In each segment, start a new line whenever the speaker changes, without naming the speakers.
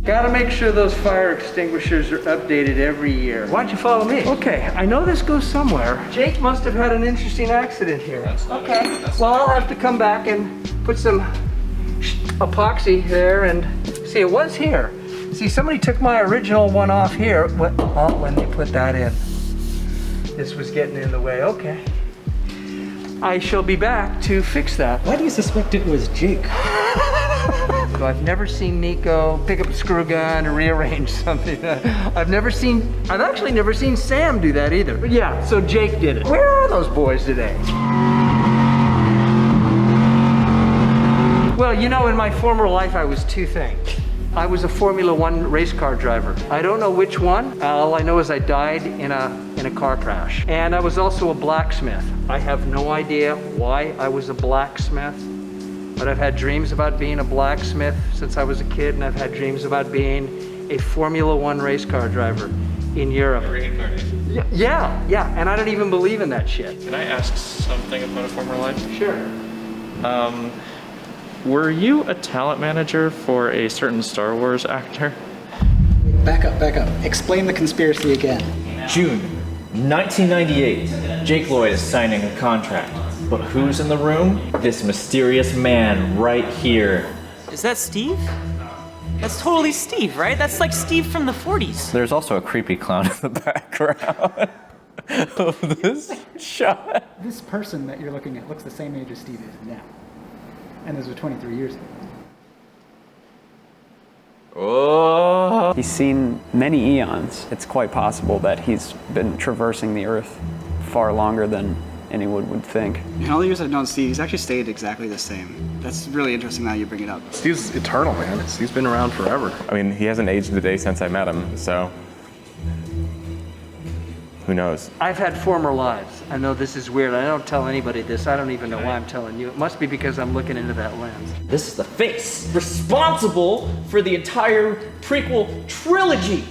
Gotta make sure those fire extinguishers are updated every year. Why'd you follow me? Okay, I know this goes somewhere. Jake must have had an interesting accident here. Okay, well, I'll have to come back and put some epoxy there and see, it was here. See, somebody took my original one off here. When they put that in, this was getting in the way. Okay. I shall be back to fix that.
Why do you suspect it was Jake?
I've never seen Nico pick up a screw gun or rearrange something. I've actually never seen Sam do that either. But yeah, so Jake did it. Where are those boys today? Well, you know, in my former life, I was two things. I was a Formula One race car driver. I don't know which one. All I know is I died in a car crash. And I was also a blacksmith. I have no idea why I was a blacksmith, but I've had dreams about being a blacksmith since I was a kid, and I've had dreams about being a Formula One race car driver in Europe.
Reincarnation.
Yeah, and I don't even believe in that shit.
Can I ask something about a former life?
Sure.
Were you a talent manager for a certain Star Wars actor?
Back up. Explain the conspiracy again.
June 1998. Jake Lloyd is signing a contract. But who's in the room? This mysterious man right here.
Is that Steve? That's totally Steve, right? That's like Steve from the 40s.
There's also a creepy clown in the background of this shot.
This person that you're looking at looks the same age as Steve is now. And this was 23 years ago.
Oh.
He's seen many eons. It's quite possible that he's been traversing the Earth far longer than anyone would think.
In all the years I've known Steve, he's actually stayed exactly the same. That's really interesting now you bring it up.
Steve's eternal, man. Steve's been around forever. I mean, he hasn't aged a day since I met him, so who knows?
I've had former lives. I know this is weird. I don't tell anybody this. I don't even know why I'm telling you. It must be because I'm looking into that lens.
This is the face responsible for the entire prequel trilogy.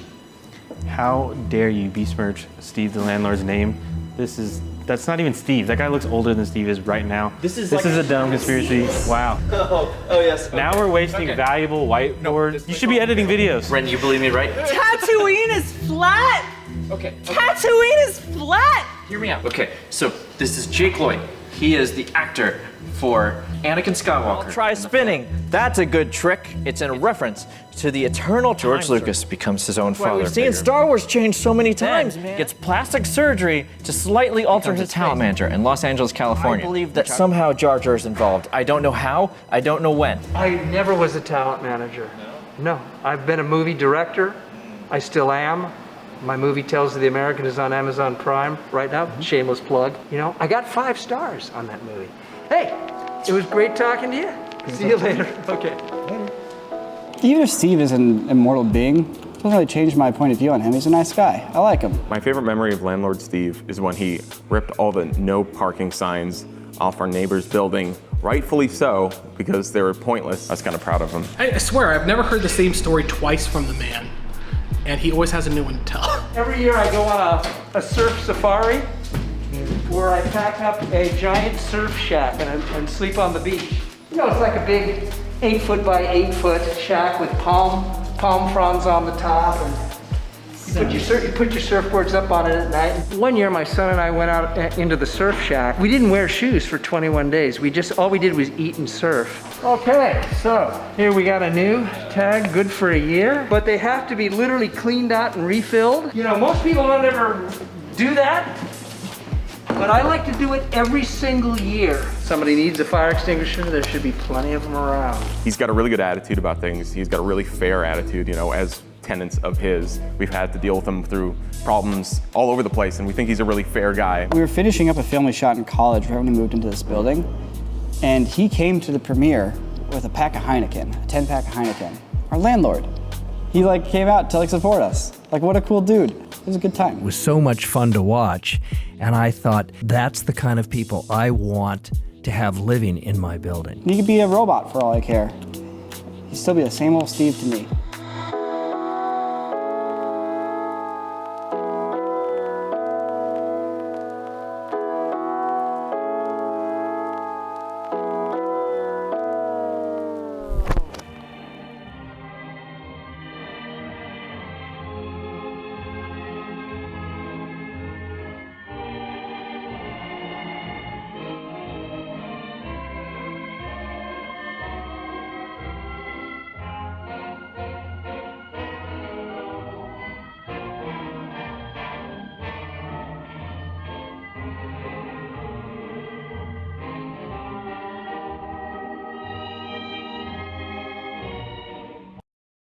How dare you besmirch Steve the landlord's name? That's not even Steve. That guy looks older than Steve is right now. This is a dumb conspiracy. Wow.
Oh yes.
Now we're wasting valuable whiteboards. You should be editing videos.
Ren, you believe me, right?
Tatooine is flat!
Okay.
Tatooine is flat!
Hear me out. Okay, so this is Jake Lloyd. He is the actor for Anakin Skywalker. Try spinning. That's a good trick. It's in reference to the eternal time. George Lucas becomes his own father. We've seen Star Wars change so many times. Gets plastic surgery to slightly alter his talent manager in Los Angeles, California. I believe that somehow Jar Jar is involved. I don't know how. I don't know when.
I never was a talent manager. No. I've been a movie director. I still am. My movie Tales of the American is on Amazon Prime right now. Shameless plug. You know, I got 5 stars on that movie. Hey, it was great talking to you. See you later. Okay.
Even if Steve is an immortal being, it doesn't really change my point of view on him. He's a nice guy. I like him.
My favorite memory of Landlord Steve is when he ripped all the no parking signs off our neighbor's building, rightfully so, because they were pointless. I was kind of proud of him.
I swear, I've never heard the same story twice from the man, and he always has a new one to tell.
Every year I go on a surf safari where I pack up a giant surf shack and sleep on the beach. You know, it's like a big 8-foot by 8-foot shack with palm fronds on the top, and you put your surfboards up on it at night. One year my son and I went out into the surf shack. We didn't wear shoes for 21 days. All we did was eat and surf. Okay, so here we got a new tag, good for a year, but they have to be literally cleaned out and refilled. You know, most people don't ever do that, but I like to do it every single year. Somebody needs a fire extinguisher, there should be plenty of them around.
He's got a really good attitude about things. He's got a really fair attitude, you know, as tenants of his. We've had to deal with him through problems all over the place, and we think he's a really fair guy.
We were finishing up a film we shot in college right when we moved into this building, and he came to the premiere with a pack of Heineken, a 10-pack of Heineken. Our landlord. He came out to support us. What a cool dude. It was a good time.
It was so much fun to watch, and I thought, that's the kind of people I want to have living in my building.
He could be a robot for all I care. He'd still be the same old Steve to me.